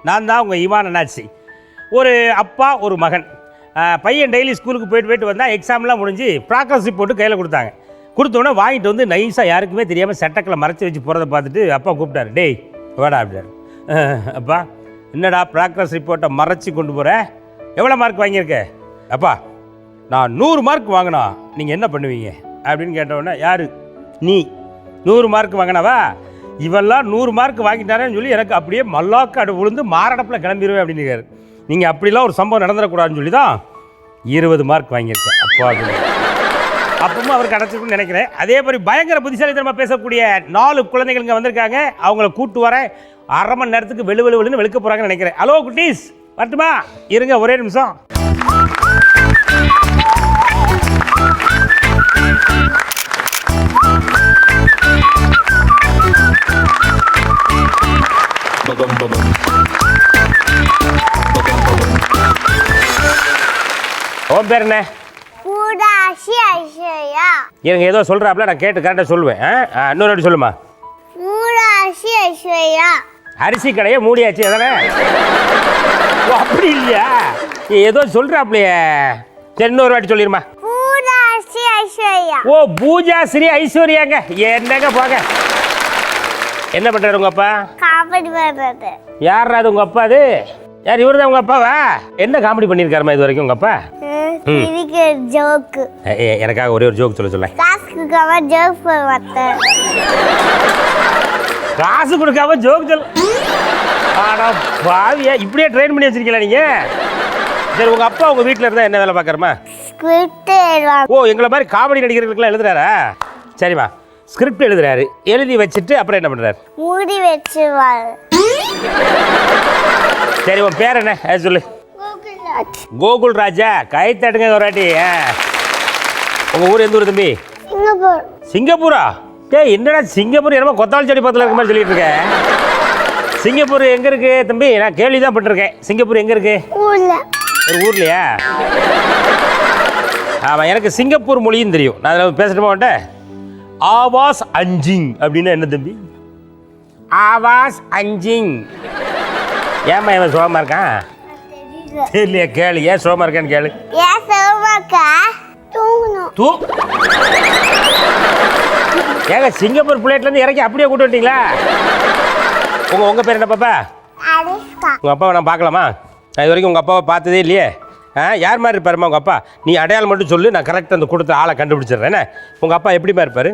நான் தான் உங்கள் இவான் அண்ணாச்சி. ஒரு அப்பா ஒரு மகன். பையன் டெய்லி ஸ்கூலுக்கு போயிட்டு வந்தால் எக்ஸாம்லாம் முடிஞ்சு ப்ராக்ரஸ் ரிப்போர்ட்டு கையில் கொடுத்தாங்க. கொடுத்தோன்னே வாங்கிட்டு வந்து நைஸாக யாருக்குமே தெரியாமல் சட்டக்கில் மறைச்சி வச்சு போகிறத பார்த்துட்டு அப்பா கூப்பிட்டாரு. டேய் வாடா அப்படின்னாரு. அப்பா என்னடா ப்ராக்ரஸ் ரிப்போர்ட்டை மறைச்சி கொண்டு போகிற, எவ்வளோ மார்க் வாங்கியிருக்க? அப்பா நான் 100 மார்க் வாங்கினா நீங்கள் என்ன பண்ணுவீங்க அப்படின்னு கேட்டவுடனே, யார் நீ 100 மார்க் வாங்கினவா? இவெல்லாம் 100 மார்க் வாங்கிட்டானேன்னு சொல்லி எனக்கு அப்படியே மல்லாக்காடு விழுந்து மாரடப்பில் கிளம்பிடுவேன் அப்படின்னு. நீங்கள் அப்படிலாம் ஒரு சம்பவம் நடந்துடக்கூடாதுன்னு சொல்லி தான் 20 மார்க் வாங்கியிருக்கேன் அப்பா அப்படின்னு. அப்பவும் அவர் கிடச்சிருக்குன்னு நினைக்கிறேன். அதே மாதிரி பயங்கர புத்திசாலித்தனமாக பேசக்கூடிய 4 குழந்தைகள் இங்கே வந்திருக்காங்க. அவங்கள கூட்டு வரேன். அரை மணி நேரத்துக்கு வெளுன்னு வெளுக்க போகிறாங்கன்னு நினைக்கிறேன். ஹலோ குட்டீஸ், வரட்டுமா? இருங்க ஒரே நிமிஷம். உன் பேர் என்ன? இருங்க ஏதோ சொல்கிறாப்புல, நான் கேட்டு கரெக்டாக சொல்லுவேன். இன்னொரு வாட்டி சொல்லுமா. அரிசி கடையை மூடியாச்சு அதானே? ஓ அப்படி இல்லையா? ஏதோ சொல்கிறாப்புலையே. சரி இன்னொரு வாட்டி சொல்லிடுமா. ஓ பூஜா ஸ்ரீ ஐஸ்வர்யாங்க. என்னங்க போங்க. என்ன பண்ணுறாரு உங்கள் அப்பா? யாரா அது உங்கள் அப்பா? அது யார்? இவரு தான் உங்கள் அப்பாவா? என்ன காமெடி பண்ணியிருக்காருமா இது வரைக்கும் உங்கள் அப்பா? எனக்காக ஒரே ஒரு ஜோக் சொல்ல. காசு கொடுக்காம ஜோக் சொல்ல. ஆனா பாவியா, இப்படியே ட்ரெயின் பண்ணி வச்சிருக்கீங்களா நீங்க? சரி உங்க அப்பா உங்க வீட்டில் இருந்தா என்ன வேலை பார்க்கறமா? ஓ எங்களை மாதிரி காமெடி நடிகர்களுக்கெல்லாம் எழுதுறாரா? சரிம்மா, ஸ்கிரிப்ட் எழுதுறாரு. எழுதி வச்சுட்டு அப்புறம் என்ன பண்றாரு? மூடி வச்சுவாரு. சரி உன் பேர் என்ன சொல்லு. கோகுல் ராஜா. கை தட்டுங்க ஒரு வாட்டி. உங்க ஊர் எந்த ஊர் தம்பி? சிங்கப்பூரா? டேய் என்னடா சிங்கப்பூர் என்னமோ கொத்தாள் செடி பக்கத்தில் இருக்க மாதிரி சொல்லிட்டு இருக்கேன். சிங்கப்பூர் எங்க இருக்கு தம்பி? நான் கேள்வி தான் பட்டிருக்கேன். சிங்கப்பூர் எங்க இருக்கு? ஒரு ஊர்லையா? ஆமாம், எனக்கு சிங்கப்பூர் மொழியும் தெரியும். நான் அதில் பேசணுமா உன்ட்ட? ஆவாஸ் அஞ்சிங் அப்படின்னா என்ன தம்பி? ஆவாஸ் அஞ்சிங். ஏமா இவன் சோகமா இருக்கான்? தெரியலையா? கேளு. ஏன் சோகமா இருக்கான்னு கேளு. ஏங்க சிங்கப்பூர் பிளேட்லேருந்து இறக்கி அப்படியே கூட்டு வந்துட்டீங்களா? உங்க பேர் என்ன பாப்பா? உங்கள் அப்பாவை நான் பார்க்கலாமா? நான் இது வரைக்கும் உங்கள் அப்பாவை பார்த்ததே இல்லையே. யார் மாதிரி இருப்பாருமா உங்கள் அப்பா? நீ அடையாளம் மட்டும் சொல்லு, நான் கரெக்டாக அந்த கொடுத்த ஆளை கண்டுபிடிச்சிடுறேன். என்ன உங்கள் அப்பா எப்படிமா இருப்பார்?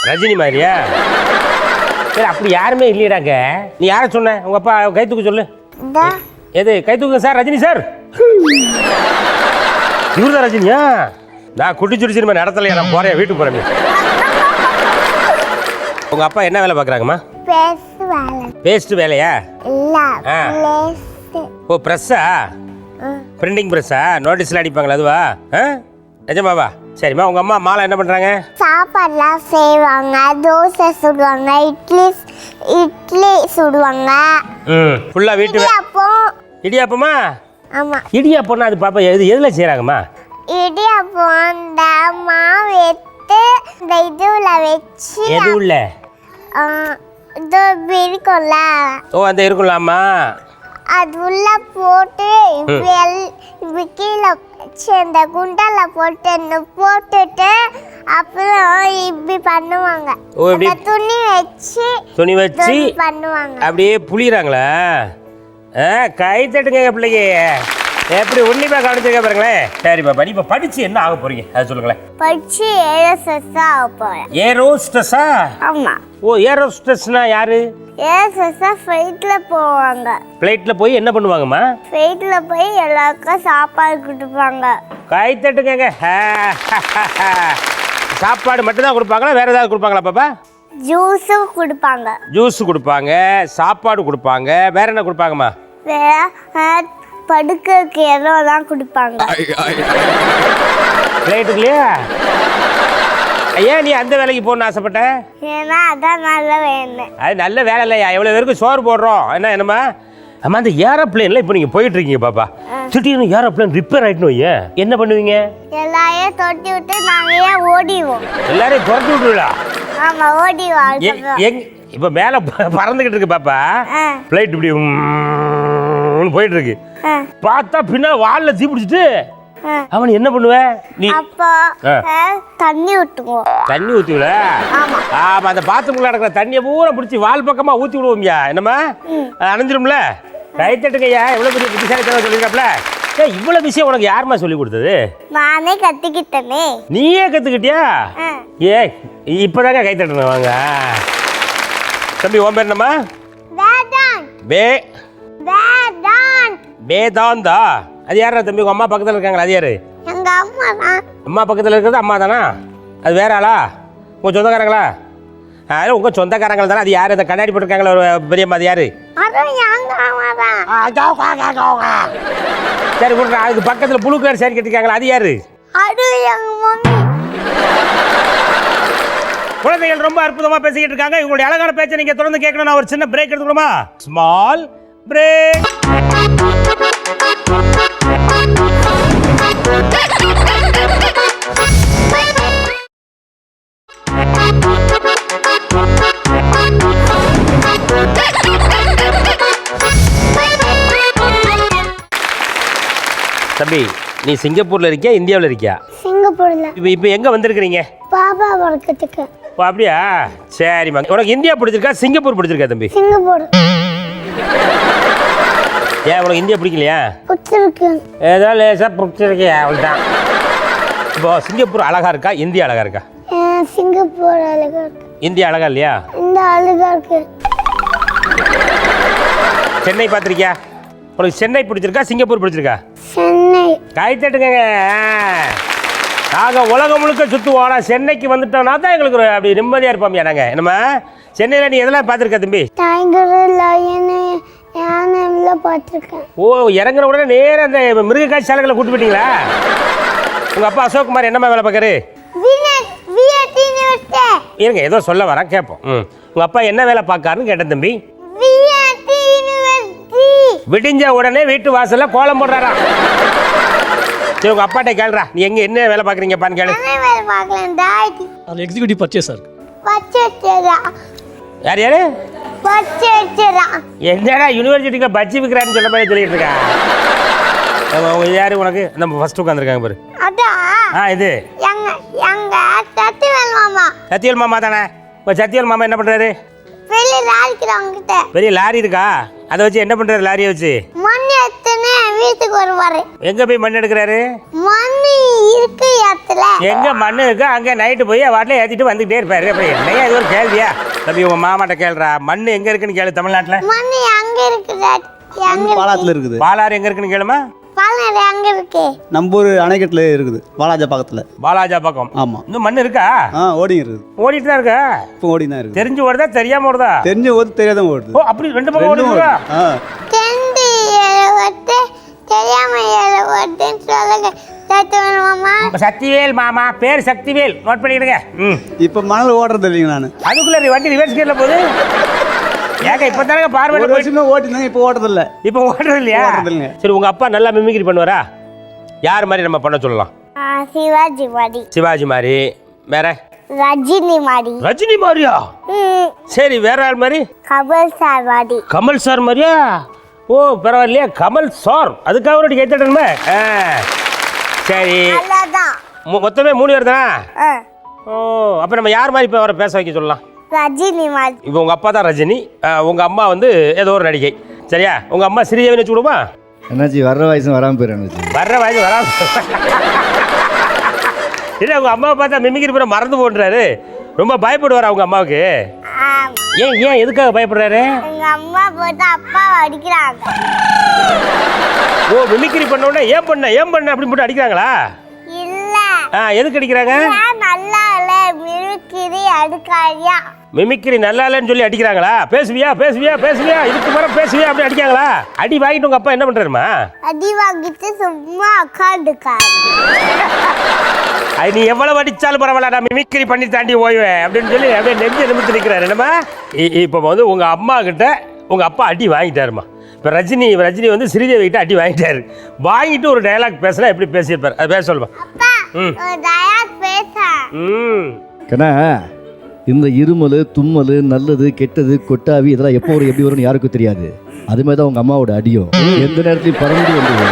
ரஜினி மாதிரியா? சரி அப்படி யாருமே இல்லையடாங்க. நீ யாரை சொன்ன? உங்கள் அப்பா கை தூக்க சொல்லு. எது கை தூக்குங்க சார்? ரஜினி சார். இவரு தான் ரஜினியா? நான் குட்டிச்சுடிச்சிருமே நடத்தலையா? நான் போகிறேன், வீட்டுக்கு போகிறேன். உங்கள் அப்பா என்ன வேலை பார்க்குறாங்கம்மா? பேஸ்ட் வேலையா? ஓ ப்ரெஸ்ஸா? பிரிண்டிங் ப்ரெஸ்ஸா? நோட்டீஸ்லாம் அடிப்பாங்களா அதுவா? நிஜமாவா? சரிம்மா உங்கள் அம்மா மாலை என்ன பண்ணுறாங்க? சாப்பாடுலாம் செய்வாங்க. தோசை சுடுவாங்க, இட்லி சுடுவாங்க. ஃபுல்லாக வீட்டு இடியாப்பமா? ஆமாம். இடியாப்பம்னா அது பாப்பா எதில் செய்கிறாங்கம்மா? இடியாப்பம் இந்த மாவு எடுத்து இந்த இதுல வச்சு. எதுவுல? இது இருக்கும்ல. ஓ அந்த இருக்கும்லாமா? அது உள்ள போட்டு இப்படி கீழே வச்சு அந்த குண்டால போட்டுட்டு அப்புறம் இப்படி பண்ணுவாங்க. ஓ இப்படி துணி வச்சு பண்ணுவாங்க. அப்படியே புளியறாங்களா? கை தட்டுங்க பிள்ளைங்க. எப்படி உன்னிப்பா கவனிச்சிருக்க பாருங்களேன். சரி பாப்பா, நீ இப்போ படிச்சு என்ன ஆக போறீங்க அது சொல்லுங்களேன். படிச்சு ஏரோஸ்டஸா ஆக போறேன். ஏரோஸ்டஸா? ஆமா. ஓ ஏரோஸ்டஸ்னா யாரு? ஏரோஸ்டஸா ஃப்ளைட்ல போவாங்க. ஃப்ளைட்ல போய் என்ன பண்ணுவாங்கம்மா? ஃப்ளைட்ல போய் எல்லாருக்கும் சாப்பாடு கொடுப்பாங்க. கை தட்டுங்க. சாப்பாடு மட்டும் தான் கொடுப்பாங்களா, வேற ஏதாவது கொடுப்பாங்களா பாப்பா? ஜூஸும் கொடுப்பாங்க. ஜூஸ் கொடுப்பாங்க, சாப்பாடு கொடுப்பாங்க, வேற என்ன கொடுப்பாங்கம்மா? வேற படுக்கிறதுக்கு இடம் தான் கொடுப்பாங்க. ஃப்ளைட்டுக்குலையா? ஏன் நீ அந்த வேலைக்கு போகணும்னு ஆசைப்பட்ட? ஏன்னா அதான் நல்ல வேலை. அது நல்ல வேலை இல்லையா? எவ்வளோ பேருக்கு சோறு போடுறோம். என்னம்மா அம்மா அந்த ஏரோப்ளேனில் இப்போ நீங்கள் போயிட்டு இருக்கீங்க பாப்பா, திடீர்னு ஏரோப்ளேன் ரிப்பேர் ஆகிட்டுன்னு வைய என்ன பண்ணுவீங்க? எல்லாரையும் தொட்டி விட்டு நாங்கள் ஓடிடுவோம். எல்லாரையும் துரத்தி விட்டுருவா? ஆமாம் ஓடிடுவோம். இப்போ மேலே பறந்துக்கிட்டு இருக்கு பாப்பா. ஃப்ளைட் இப்படி போயிட்டு இருக்கு. பார்த்தா பின்னால் வாலில் தீ பிடிச்சிட்டு அவன் என்ன பண்ணுவேன் நீ? அப்போ தண்ணி ஊற்றுவோம். தண்ணி ஊற்றுவில? ஆமாம், அந்த பாத்ரூம்ல நடக்கிற தண்ணியை பூரா பிடிச்சி வால் பக்கமாக ஊற்றி விடுவோம்யா. என்னம்மா அணைஞ்சிரும்ல? கை தட்டுங்கய்யா. எவ்வளோ பெரிய புத்திசாலித்தனம் சொல்லியிருக்காப்ல. இவ்வளோ விஷயம் உனக்கு யாருமா சொல்லி கொடுத்தது? நானே கற்றுக்கிட்டேனே. நீயே கற்றுக்கிட்டியா? ஏ இப்போதாங்க கை தட்டணும். வாங்க தம்பி, உன் பேர் என்னம்மா? வேதாந்தா. அது யாரா தம்பி? உங்கள் அம்மா பக்கத்தில் இருக்காங்களா? அது யாரு? எங்க அம்மா தான். அம்மா பக்கத்தில் இருக்கிறது அம்மா தானா? அது வேற ஆளா? உங்கள் சொந்தக்காரங்களா? உங்கள் சொந்தக்காரங்கள் தானே. அது யார்? அந்த கண்ணாடி போட்டிருக்காங்களா ஒரு பெரியம்மா? அது யாரு? சரி கொடுறா. அதுக்கு பக்கத்தில் புழு கலர் சேரி கட்டிருக்காங்களா? அது யாரு? குழந்தைகள் ரொம்ப அற்புதமாக பேசிக்கிட்டு இருக்காங்க. இவங்களுடைய அழகான பேச்சை நீங்கள் தொடர்ந்து கேட்கணும். நான் ஒரு சின்ன பிரேக் எடுத்துக்கணுமா? Small break. தம்பி, நீ சிங்கப்பூர்ல இருக்கியா இந்தியாவில் இருக்கியா? சிங்கப்பூர்ல. இப்போ எங்கே வந்திருக்கிறீங்க? பாபா வர்க்கத்துக்கு. ஓ அப்படியா? சரிம்மா. உனக்கு இந்தியா பிடிச்சிருக்கா சிங்கப்பூர் பிடிச்சிருக்கா தம்பி? சிங்கப்பூர். ஏன் உனக்கு இந்தியா பிடிக்கலையா? பிடிச்சிருக்கு. ஏதோ லேசாக பிடிச்சிருக்கியா? அவ்வளோதான். இப்போ சிங்கப்பூர் அழகா இருக்கா இந்தியா அழகா இருக்கா? சிங்கப்பூர் அழகா இருக்கு. இந்தியா அழகா இல்லையா? இந்த அழகா இருக்கு. சென்னை பார்த்துருக்கியா? உனக்கு சென்னை பிடிச்சிருக்கா சிங்கப்பூர் பிடிச்சிருக்கா? சென்னை. கை தட்டுங்க. நாங்கள் உலகம் முழுக்க சுற்றுவோம். ஆனால் சென்னைக்கு வந்துட்டோம்னா தான் எங்களுக்கு அப்படி நிம்மதியாக இருப்போம். நாங்கள் என்னம்மா சென்னையில் நீ எதெல்லாம் பார்த்துருக்கா தம்பி? டைகர், லயனு, யானை எல்லாம் பார்த்துருக்கேன். ஓ, இறங்குற உடனே நேராக அந்த மிருக காட்சி சாலைகளை கூட்டு போயிட்டீங்களா? உங்கள் அப்பா அசோக் குமார் என்னம்மா வேலை பார்க்காரு? இருங்க, ஏதோ சொல்ல வரேன் கேட்போம். உங்கள் அப்பா என்ன வேலை பார்க்காருன்னு கேட்டேன் தம்பி. விடிஞ்ச உடனே வீட்டு வாசல்ல கோலம் போடுறாராம். சரி, உங்க அப்பாட்ட கேளுடா, நீ எங்க என்ன வேலை பாக்குறீங்கப்பான்னு கேளு. அது எக்ஸிக்யூட்டிவ் பர்ச்சேசர். யார் யாரு? என்னடா யூனிவர்சிட்டிக்கு பச்சி விற்கிறான்னு சொல்ல மாதிரி சொல்லிட்டு இருக்கா? இது யாரு உனக்கு? நம்ம ஃபர்ஸ்ட் உட்காந்துருக்காங்க பாரு. இது சத்தியல் மாமா தானே? சத்தியல் மாமா என்ன பண்றாரு? பெரிய லாரி இருக்கா? அதை வச்சு என்ன பண்றாரு? லாரியை வச்சு மண் எடுத்துன்னு வீட்டுக்கு வருவாரு. எங்க போய் மண் எடுக்கிறாரு? மண் இருக்கு இடத்துல. எங்க மண் இருக்கு அங்க நைட்டு போய் வாட்டில் ஏற்றிட்டு வந்துகிட்டே இருப்பாரு. அப்புறம் என்னையா இது ஒரு கேள்வியா? தம்பி, உங்க மாமாட்ட கேளுடா, மண் எங்க இருக்குன்னு கேளு. தமிழ்நாட்டில் மண் அங்க இருக்குது. பாலாத்துல இருக்குது. பாலாறு எங்க இருக்குன்னு கேளுமா? பாலாறு அங்க இருக்கு. நம்பூர் அணைக்கட்டுல இருக்குது. வாலாஜா பக்கத்துல. பாலாஜா பக்கம். ஆமா. இன்னும் மண் இருக்கா? ஓடிங்க இருக்குது. ஓடிட்டு தான் இருக்கா? இப்போ ஓடி தான் இருக்குது. தெரிஞ்சு ஓடுதா தெரியாம ஓடுதா? தெரிஞ்ச ஓடு தெரியாத ஓடுது. ஓ, அப்படி ரெண்டு பக்கம் ஓடுதா? தெரிஞ்சு ஓட்டு தெரியாம ஓட்டுன்னு சொல்லுங்க. சக்திவேல் மாமா பேர் சக்திவேல். நோட் பண்ணிடுங்க. இப்போ மணல் ஓடுறது இல்லைங்க. நான் அதுக்குள்ள வண்டி ரிவர்ஸ் கியர்ல போகுது. ஏங்க இப்போ தானே பார்வையில போயிட்டு ஓட்டினாங்க. இப்போ ஓடுறது இல்லை. இப்போ ஓடுறது இல்லையா? சரி, உங்க அப்பா நல்லா மிமிக்ரி பண்ணுவாரா? யார் மாதிரி நம்ம பண்ண சொல்லலாம்? சிவாஜி மாதிரி. சிவாஜி மாதிரி. வேற? ரஜினி மாதிரி. ரஜினி மாதிரியா? சரி, வேற ஆள் மாதிரி? கமல் சார் மாதிரி. கமல் சார் மாதிரியா? ஓ பரவாயில்லையா? கமல் சார். அதுக்காக ஒரு கேட்டுடணுமே. சரி, மொத்தமே 3 பேர் தானே? ஓ, அப்போ நம்ம யார் மாதிரி இப்போ அவரை பேச வைக்க சொல்லலாம்? ரஜினி மாதிரி. இப்போ உங்கள் அப்பா தான் ரஜினி, உங்கள் அம்மா வந்து ஏதோ ஒரு நடிகை. சரியா? உங்கள் அம்மா ஸ்ரீதேவின்னு வச்சு விடுமா? என்னாச்சு வர்ற வயசு வராமல் போயிடும். வர்ற வயசு வராமல் இல்லை, உங்கள் அம்மாவை பார்த்தா மிமிக்ரி பண்ண மறந்து போடுறாரு. ரொம்ப பயப்படுவார் அவங்க அம்மாவுக்கு. ஏன் எதுக்காக பயப்படுறாரு? எங்க அம்மா போட்டு அப்பா அடிக்கிறாங்க. ஓ, மிமிக்ரி பண்ண உடனே ஏன் பண்ண அப்படி போட்டு அடிக்கிறாங்களா? இல்ல. எதுக்கு அடிக்கிறாங்க? நல்லா இல்ல மிமிக்ரி அடிக்காரியா. மிமிக்ரி நல்லா இல்லைன்னு சொல்லி அடிக்கிறாங்களா? பேசுவியா இதுக்கு மேலே பேசுவியா அப்படி அடிக்காங்களா? அடி வாங்கிட்டு உங்க அப்பா என்ன பண்றாருமா? அடி வாங்கிட்டு சும்மா உட்காந்துக்காரு. அது நீ எவ்வளவு அடிச்சாலும் பரவாயில்ல, நான் மிமிக்ரி பண்ணி தாண்டி ஓய்வேன் அப்படின்னு சொல்லி அப்படியே நெஞ்சு நிமித்து நிற்கிறாரு. என்னமா இப்போ வந்து உங்க அம்மா கிட்ட உங்க அப்பா அடி வாங்கிட்டாருமா. இப்போ ரஜினி வந்து ஸ்ரீதேவி கிட்ட அடி வாங்கிட்டு ஒரு டயலாக் பேசினா எப்படி பேசியிருப்பார்? அது பேச சொல்லுமா? கண்ணா இந்த இருமல் தும்மல் நல்லது கெட்டது கொட்டாவி இதெல்லாம் எப்போ வரும் எப்படி வரும்னு யாருக்கும் தெரியாது. அது மாதிரி தான் உங்க அம்மாவோட அடியும் எந்த நேரத்தையும் பறந்து வந்து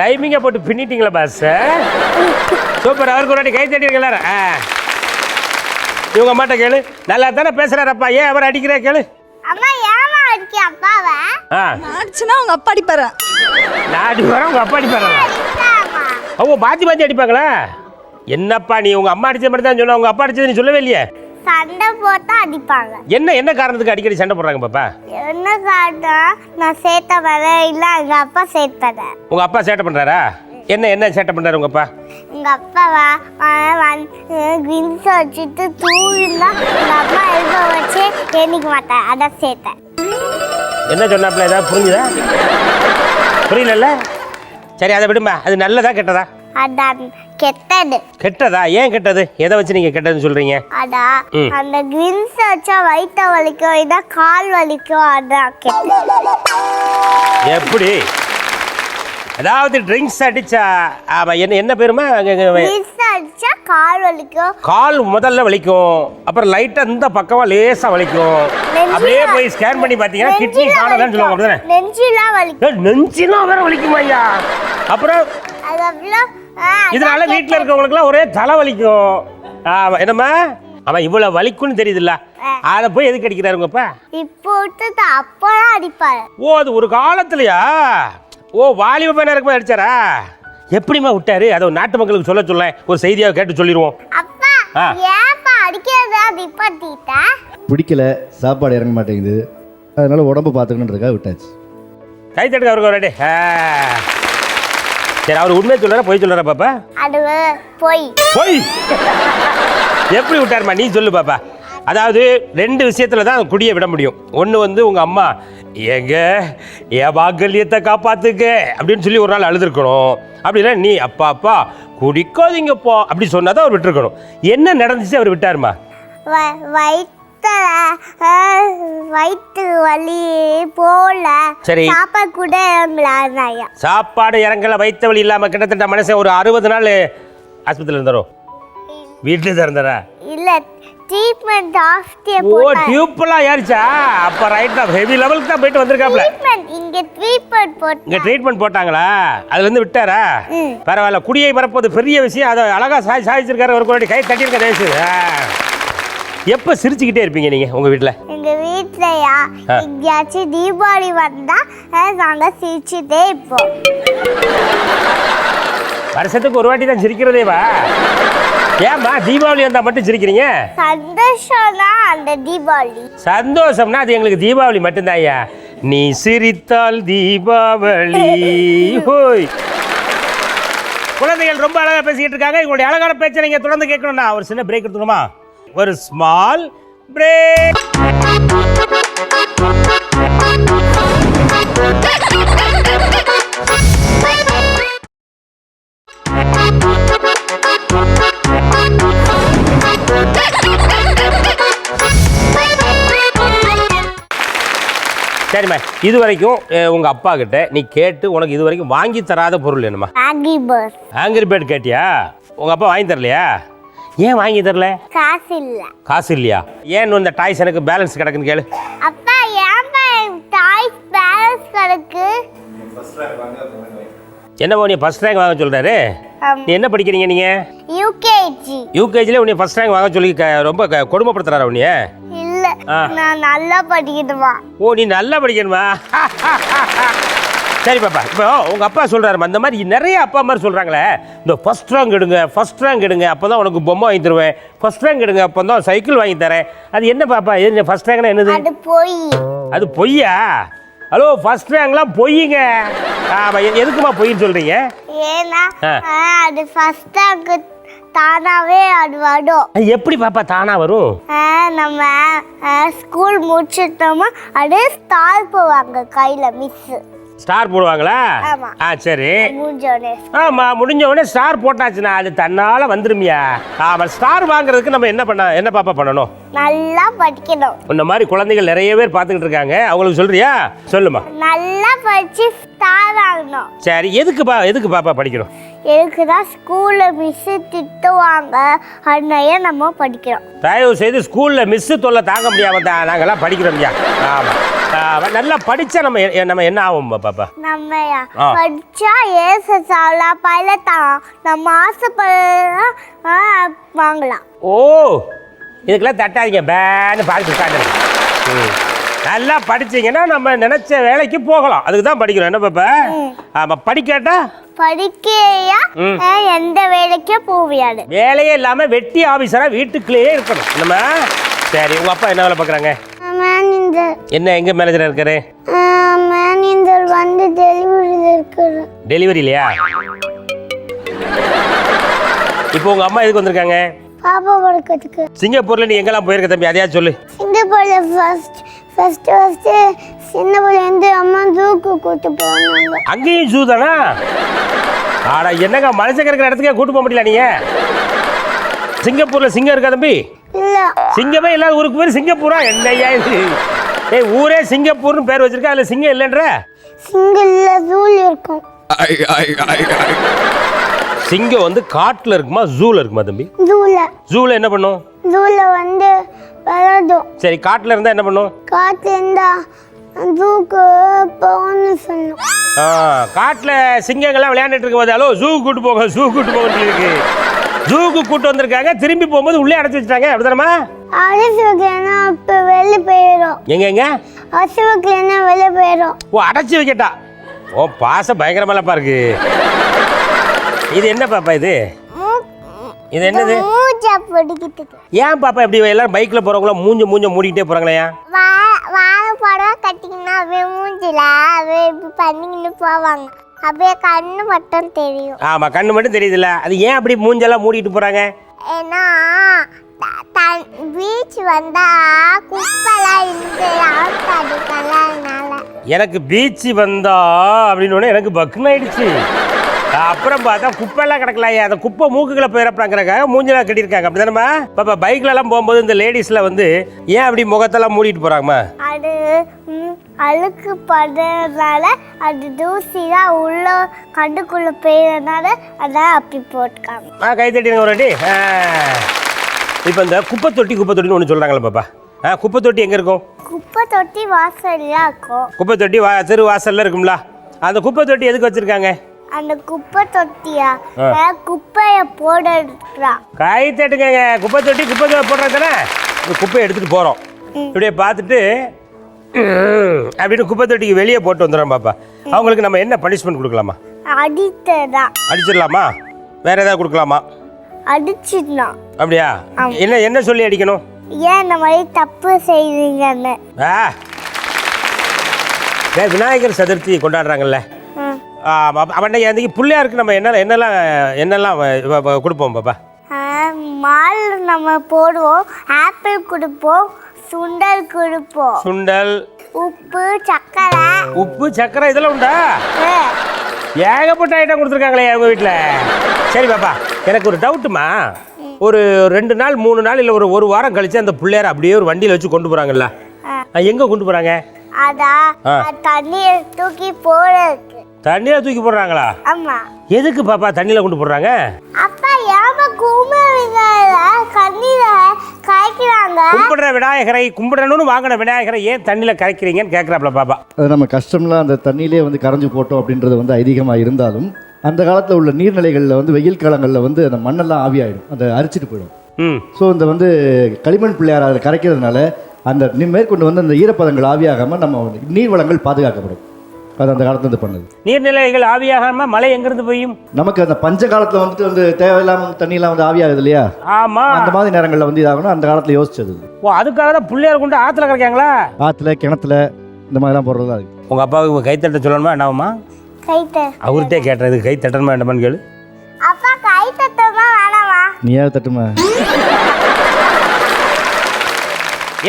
டைமிங்கை போட்டு பின்னிட்டீங்களா பாஸ்? சூப்பர். அவருக்கு ஒரு வாட்டி கை தட்டிருக்க எல்லாரும். இவங்க அம்மாட்ட கேளு. நல்லா தானே பேசுறாரப்பா, ஏன் அவர் அடிக்கிறா கேளு. அம்மா ஏமா அடிக்க அப்பாவை? அடிச்சுனா உங்க அப்பா அடிப்பாரு. நான் அடிப்பாரா உங்க அப்பா அடிப்பாரா? அவங்க மாற்றி மாற்றி அடிப்பாங்களா? என்னப்பா நீ உங்க அம்மா அடிச்ச மாதிரி தான் சொன்ன, உங்க அப்பா அடிச்சது நீ சொல்லவே இல்லையே. சண்டை போட்டா அடிப்பாங்க. என்ன காரணத்துக்கு அடிக்கடி சண்டை போடுறாங்க பாப்பா? என்ன காரணம்? நான் சேட்டை பண்ணேன், இல்லை எங்கள் அப்பா சேட்டை. உங்க அப்பா சேட்டை பண்றாரா? என்ன சேட்டை பண்றாரு உங்க அப்பா? எங்கள் அப்பாவா கிரின்ஸ் வச்சுட்டு தூவினா எங்கள் அப்பா எழுத வச்சு எண்ணிக்க மாட்டேன், அதான் சேட்டை. என்ன சொன்னாப்புல ஏதாவது புரிஞ்சுதா? புரியல. சரி அதை விடுமா. அது நல்லதா கெட்டதா? அதான் கெட்டது. கெட்டதா? ஏன் கெட்டது? எதை வச்சு நீங்க கெட்டதுன்னு சொல்றீங்க? அதான் அந்த கிரின்ஸ் வச்சா வயிற்று வலிக்கும், இதான் கால் வலிக்கும், அதான் கெட்டது. எப்படி? அதாவது ட்ரிங்க்ஸ் அடிச்சா என்ன பேருமா? கிரின்ஸ் அடிச்சா கால் வலிக்கும். கால் முதல்ல வலிக்கும், அப்புறம் லைட்டா இந்த பக்கமா லேசா வலிக்கும். அப்படியே போய் ஸ்கேன் பண்ணி பாத்தீங்கன்னா கிட்னி காணலன்னு சொல்லுவாங்க. அப்படிதானே? நெஞ்சிலாம் வலிக்கும். நெஞ்சிலாம் வேற வலிக்குமா ஐயா? அப்புறம் இதனால வீட்டில் இருக்கவங்களுக்குலாம் ஒரே தலை வலிக்கும். என்னம்மா அவன் இவ்வளவு வலிக்கும்னு தெரியுதுல்ல, அதை போய் எதுக்கு அடிக்கிறாரு உங்கப்பா? இப்போ அப்பதான் அடிப்பாரு. ஓ அது ஒரு காலத்துலயா? ஓ வாலிப பையனா இருக்கும்போது அடிச்சாரா? எப்படிமா விட்டாரு? அதை நாட்டு மக்களுக்கு சொல்ல ஒரு செய்தியாக கேட்டு சொல்லிடுவோம். அப்பா ஏப்பா அடிக்கிறதா நிப்பாட்டிட்ட? பிடிக்கல, சாப்பாடு இறங்க மாட்டேங்குது, அதனால உடம்பு பார்த்துக்கணுன்றதுக்காக விட்டாச்சு. கை தட்டுக்க அவருக்கு ஒரு வாட்டி. சரி அவர் உண்மையை சொல்றாரா பொய் சொல்றாரா பாப்பா? அது பொய். எப்படி விட்டாருமா நீ சொல்லு பாப்பா. அதாவது ரெண்டு விஷயத்துல தான் குடியை விட முடியும். ஒன்று வந்து உங்க அம்மா எங்க என் வாக்கல்யத்தை காப்பாத்துக்க அப்படின்னு சொல்லி ஒரு நாள் அழுதுருக்கணும். அப்படின்னா நீ அப்பா குடிக்காதீங்கப்பா அப்படி சொன்னாதான் அவர் விட்டுருக்கணும். என்ன நடந்துச்சு அவர் விட்டாருமா? வயிற்று வலி போல. சரி சாப்பாடு கூட இறங்கல. சாப்பாடு இறங்கல, வயிற்று வலி இல்லாம கிட்டத்தட்ட மனுஷன் ஒரு 60 நாள் ஆஸ்பத்திரியில் இருந்தாரோ? வீட்டில் தான் இருந்தாரா? இல்ல ட்ரீட்மெண்ட் ஆஃப்டியே ஓ டியூப்லாம் ஏறிச்சா? அப்ப ரைட் தான் ஹெவி லெவலுக்கு தான் போயிட்டு வந்திருக்காப்ல. இங்க ட்ரீட்மெண்ட் போட்டாங்களா? அதுல இருந்து விட்டாரா? பரவாயில்ல. குடியை பரப்பது பெரிய விஷயம். அதை அழகா சாதிச்சிருக்காரு. ஒரு கோடி கை தட்டியிருக்க தேசு. எப்ப சிரிச்சுக்கிட்டே இருப்பீங்க நீங்க உங்க வீட்டுல? எங்க வீட்லயா எங்கேயாச்சும் தீபாவளி வந்தா நாங்க சிரிச்சுட்டே இருப்போம். வருஷத்துக்கு ஒரு வாட்டி தான் சிரிக்கிறதேவா? ஏமா தீபாவளி வந்தா மட்டும் சிரிக்கிறீங்க? சந்தோஷம்னா அந்த தீபாவளி. சந்தோஷம்னா அது எங்களுக்கு தீபாவளி மட்டும்தான் ஐயா. நீ சிரித்தால் தீபாவளி. ஹோய் குழந்தைகள் ரொம்ப அழகா பேசிக்கிட்டு இருக்காங்க. உங்களுடைய அழகான பேச்சை நீங்க தொடர்ந்து கேட்கணும்னா ஒரு சின்ன பிரேக் எடுத்துக்கணுமா? ஒரு ஸ்மால் பிரேக். சரிம்மா, இது வரைக்கும் உங்க அப்பா கிட்ட நீ கேட்டு உனக்கு இது வரைக்கும் வாங்கி தராத பொருள் என்னம்மா? ஆங்கிரி பேர்ட் கேட்டியா? உங்க அப்பா வாங்கி தரலையா? ஏன் வாங்கி தரல? காசு இல்லையா? ஏன் இந்த டாய்ஸ் எனக்கு பேலன்ஸ் கிடக்குன்னு கேளு. அப்பா ஏன் டாய்ஸ் பேலன்ஸ் கிடக்கு? என்ன நீ ஃபர்ஸ்ட் ரேங்க் வாங்க சொல்றாரு? நீ என்ன படிக்கிறீங்க நீங்க? யூகேஜில உன்னை ஃபர்ஸ்ட் ரேங்க் வாங்க சொல்லி ரொம்ப கொடுமைப்படுத்துறாரா உன்னைய? இல்ல நான் நல்லா படிக்கணுமா? ஓ நீ நல்லா படிக்கணுமா? சரி பாப்பா, இப்போ உங்க அப்பா சொல்றாரு அந்த மாதிரி நிறைய அப்பா மாதிரி சொல்றாங்களே, இந்த ஃபர்ஸ்ட் ரேங்க் எடுங்க அப்பதான் உனக்கு பொம்மை வாங்கி தருவேன், ஃபர்ஸ்ட் ரேங்க் எடுங்க அப்பதான் சைக்கிள் வாங்கி தரேன். அது என்ன பாப்பா? ஃபர்ஸ்ட் ரேங்க்னா என்னது? அது பொய். அது பொய்யா? ஹலோ ஃபர்ஸ்ட் ரேங்க்லாம் பொய்யுங்க. எதுக்குமா பொய்ன்னு சொல்றீங்க? ஏன்னா அது ஃபர்ஸ்ட் ரேங்க் தானாவே அது வரும். எப்படி பாப்பா தானா வரும்? நம்ம ஸ்கூல் முடிச்சிட்டோமா அது ஸ்டார் போவாங்க கையில மிஸ். ஸ்டார் போடுவாங்களா? ஆமா. சரி. மூஞ்சோனே ஆமாம், முடிஞ்ச உடனே ஸ்டார் போட்டாச்சுன்னா அது தன்னால் வந்துருமியா? ஆமாம், ஸ்டார் வாங்குறதுக்கு நம்ம என்ன பாப்பா பண்ணணும்? நல்லா படிக்கணும். இந்த மாதிரி குழந்தைகள் நிறைய பேர் பார்த்துக்கிட்டு இருக்காங்க, அவங்களுக்கு சொல்றியா? சொல்லுமா. நல்லா படிச்சு ஸ்டார் ஆகணும். சரி, எதுக்கு பாப்பா படிக்கணும்? எதுக்குதான் ஸ்கூல்ல மிஸ் திட்டுவாங்க, அதனால நம்ம படிக்கிறோம். தயவு செய்து ஸ்கூலில் மிஸ்ஸு தொல்லை தாங்க முடியாம தான் நாங்கள்லாம் படிக்கிறோம். ஆமாம், நல்லா படித்தா நம்ம என்ன ஆகும் பாப்பா? நம்ம படிச்சா ஏசலாம் பைலட்டாம், நம்ம ஆசைப்பட வாங்கலாம். ஓ, இதுக்கெல்லாம் தட்டாதீங்க, பேன்னு பார்த்து நல்லா படிச்சீங்கன்னா நம்ம நினைச்ச வேலைக்கு போகலாம். அதுக்கு தான் படிக்கிறோம். என்ன பாப்பா? ஆமாம், படிக்காட்டா படிக்கையா எந்த வேலைக்கும் போவியாது. வேலையே இல்லாமல் வெட்டி ஆஃபீஸராக வீட்டுக்குள்ளேயே இருக்கணும் நம்ம. சரி, உங்கள் அப்பா என்ன வேலை பார்க்குறாங்க? மேனேஜர். என்ன எங்கே மேனேஜராக இருக்காரு? மேனேஜர் வந்து டெலிவரியில் இருக்காரு. டெலிவரி இல்லையா? இப்போ உங்கள் அம்மா எதுக்கு வந்திருக்காங்க? பாப்பா படுக்கிறதுக்கு. சிங்கப்பூரில் நீ எங்கெல்லாம் போயிருக்க தம்பி, அதையா சொல்லு. சிங்கப்பூரில் ஃபர்ஸ்ட் சின்ன பிள்ளைந்து அம்மா ஜூக்கு கூட்டு போனாங்க. அங்கேயும் ஜூ தானா? ஆடா, என்னங்க மனுஷங்க இருக்கிற இடத்துக்கே கூட்டு போக முடியல நீங்க? சிங்கப்பூர்ல சிங்கம் இருக்கா தம்பி? இல்ல. சிங்கமே இல்லாத ஊருக்கு பேர் சிங்கப்பூரா? என்னையா இது? ஏய், ஊரே சிங்கப்பூர்னு பேர் வச்சிருக்கா, அதுல சிங்கம் இல்லைன்ற? சிங்கம் இல்ல, ஜூல இருக்கும். சிங்கம் வந்து காட்டுல இருக்குமா ஜூல இருக்குமா தம்பி? ஜூல என்ன பண்ணும்? ஜூல வந்து விளையாடும். சரி, காட்டுல இருந்தா என்ன பண்ணும்? காட்டுல இருந்தா ஜூக்கு போகணும்னு சொன்னோம். காட்டுல சிங்கங்கள்லாம் விளையாண்டுட்டு இருக்கும் போது ஹலோ ஜூ கூட்டு போங்க, ஜூ கூட்டு போங்க இருக்கு. ஜூக்கு கூட்டு வந்திருக்காங்க, திரும்பி போகும்போது உள்ளே அடைச்சி வச்சுட்டாங்க, அப்படிதானமா? அடைச்சி வைக்கலன்னா இப்போ வெளில போயிடும். எங்க அடைச்சி வைக்கலன்னா வெளில போயிடும். ஓ, அடைச்சி வைக்கட்டா? ஓ, பாசம் பயங்கரமாலப்பா இருக்கு. இது என்ன பாப்பா இது? இது என்னது? மூஞ்ச பிடிக்கிட்டு. ஏன் பாப்பா இப்படி எல்லாரும் பைக்ல போறவங்கள மூஞ்ச மூடிக்கிட்டே போறாங்களே? வாழைப்பழம் கட்டிங்கன்னா அப்படியே மூஞ்சில அப்படியே இப்படி பண்ணிக்கிட்டு போவாங்க, அப்படியே கண்ணு மட்டும் தெரியும். ஆமா, கண்ணு மட்டும் தெரியுதுல்ல, அது ஏன் அப்படி மூஞ்செல்லாம் மூடிட்டு போறாங்க? ஏன்னா பீச் வந்தா குப்பைலாம் இருந்து அவுட் அடிக்கலாம். எனக்கு பீச் வந்தா அப்படின்னு எனக்கு பக்குன்னு ஆயிடுச்சு. அப்புறம் பார்த்தா குப்பைலாம் கிடக்கலையே, அந்த குப்பை மூக்குகளை போயிடப்பாங்கிறக்காக மூஞ்செல்லாம் கட்டியிருக்காங்க, அப்படிதானம்மா? பாப்பா பைக்ல எல்லாம் போகும்போது இந்த லேடிஸ்ல வந்து ஏன் அப்படி முகத்தெல்லாம் மூடிட்டு போறாங்கம்மா? அது அழுக்கு படுறதுனால, அது தூசிதான் உள்ள கண்டுக்குள்ள போயிடுறதுனால அதான் அப்படி போட்டுக்காங்க. கை தட்டிங்க ஒரு வாட்டி. இப்போ இந்த குப்பை தொட்டின்னு ஒன்று சொல்றாங்களா பாப்பா? குப்பை தொட்டி எங்க இருக்கும்? குப்பை தொட்டி வாசல்ல இருக்கும். குப்பை தொட்டி தெரு வாசல்ல இருக்கும்ல, அந்த குப்பை தொட்டி எதுக்கு வச்சிருக்காங்க? அந்த குப்பை தொட்டியா குப்பைய போடுறா. கை தட்டுங்க. குப்பை தொட்டி போடுறதானே? குப்பையை எடுத்துட்டு போறோம், இப்படியே பார்த்துட்டு அப்படின்னு குப்பை தொட்டிக்கு வெளியே போட்டு வந்துடுறோம் பாப்பா. அவங்களுக்கு நம்ம என்ன பனிஷ்மெண்ட் கொடுக்கலாமா? அடிச்சிடலாமா? வேற ஏதாவது கொடுக்கலாமா? அடிச்சிடலாம். அப்படியா? என்ன சொல்லி அடிக்கணும்? ஏன் இந்த மாதிரி தப்பு செய்வீங்கன்னு. விநாயகர் சதுர்த்தி கொண்டாடுறாங்கல்ல, அவன்னைக்கு பிள்ளையாருக்கு நம்ம என்னெல்லாம் கொடுப்போம் பாப்பா? மால் நம்ம போடுவோம், ஆப்பிள் கொடுப்போம், சுண்டல் கொடுப்போம். சுண்டல், உப்பு சக்கரை இதெல்லாம் உண்டா? ஏகப்பட்ட ஐட்டம் கொடுத்துருக்காங்களே அவங்க வீட்டில். சரி பாப்பா, எனக்கு ஒரு டவுட்டுமா. ஒரு 2 நாள் 3 நாள் இல்லை ஒரு வாரம் கழிச்சு அந்த பிள்ளையார அப்படியே ஒரு வண்டியில் வச்சு கொண்டு போகிறாங்கல்ல, எங்கே கொண்டு போகிறாங்க? தண்ணியை தூக்கி போடுறதுக்கு. தண்ணியில தூக்கி போடுறாங்களா? ஆமா. எதுக்கு பாப்பா தண்ணியில கொண்டு போடுறாங்க? அப்பா ஏமா தண்ணியில கரைக்கிறாங்க? கும்பிடுற விநாயகரை கும்பிடணும்னு வாங்கின விநாயகரை ஏன் தண்ணியில கரைக்கிறீங்கன்னு கேட்கறாப்ல பாப்பா. அது நம்ம கஷ்டம்லாம் அந்த தண்ணியிலே வந்து கரைஞ்சு போட்டோம் அப்படின்றது வந்து ஐதீகமாக இருந்தாலும், அந்த காலத்தில் உள்ள நீர்நிலைகளில் வந்து வெயில் காலங்களில் வந்து அந்த மண்ணெல்லாம் ஆவியாயிடும், அதை அரிச்சிட்டு போயிடும். ஸோ இந்த வந்து களிமண் பிள்ளையார் அதில் கரைக்கிறதுனால அந்த மேற்கொண்டு வந்து அந்த ஈரப்பதங்கள் ஆவியாகாமல் நம்ம நீர் வளங்கள் பாதுகாக்கப்படும். அது அந்த காலத்துல இருந்து பண்ணது. நீர்நிலைகள் ஆவியாகாம மழை எங்கிருந்து போயும்? நமக்கு அந்த பஞ்ச காலத்துல வந்துட்டு வந்து தேவையில்லாம தண்ணியெல்லாம் வந்து ஆவியாகுது இல்லையா? ஆமா, அந்த மாதிரி நேரங்களில் வந்து இதாகணும். அந்த காலத்துல யோசிச்சது. ஓ, அதுக்காக தான் பிள்ளையார் கொண்டு ஆத்துல கரைக்காங்களா? ஆத்துல கிணத்துல இந்த மாதிரிலாம் போடுறதா இருக்கு. உங்க அப்பாவுக்கு கை தட்ட சொல்லணுமா என்னவுமா? அவர்கிட்டே கேட்டது கை தட்டணுமா என்னமான்னு கேளு. அப்பா கை தட்டமா வேணாமா? நீயாவது தட்டுமா?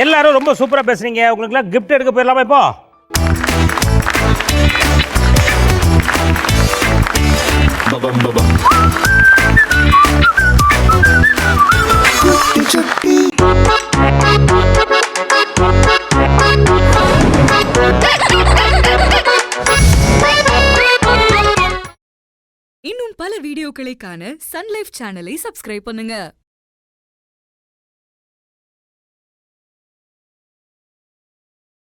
எல்லாரும் ரொம்ப சூப்பரா பேசுறீங்க. உங்களுக்குலாம் கிஃப்ட் எடுக்க போயிடலாமா இப்போ? இன்னும் பல வீடியோக்களை காண சன் லைஃப் சேனலை சப்ஸ்கிரைப் பண்ணுங்க.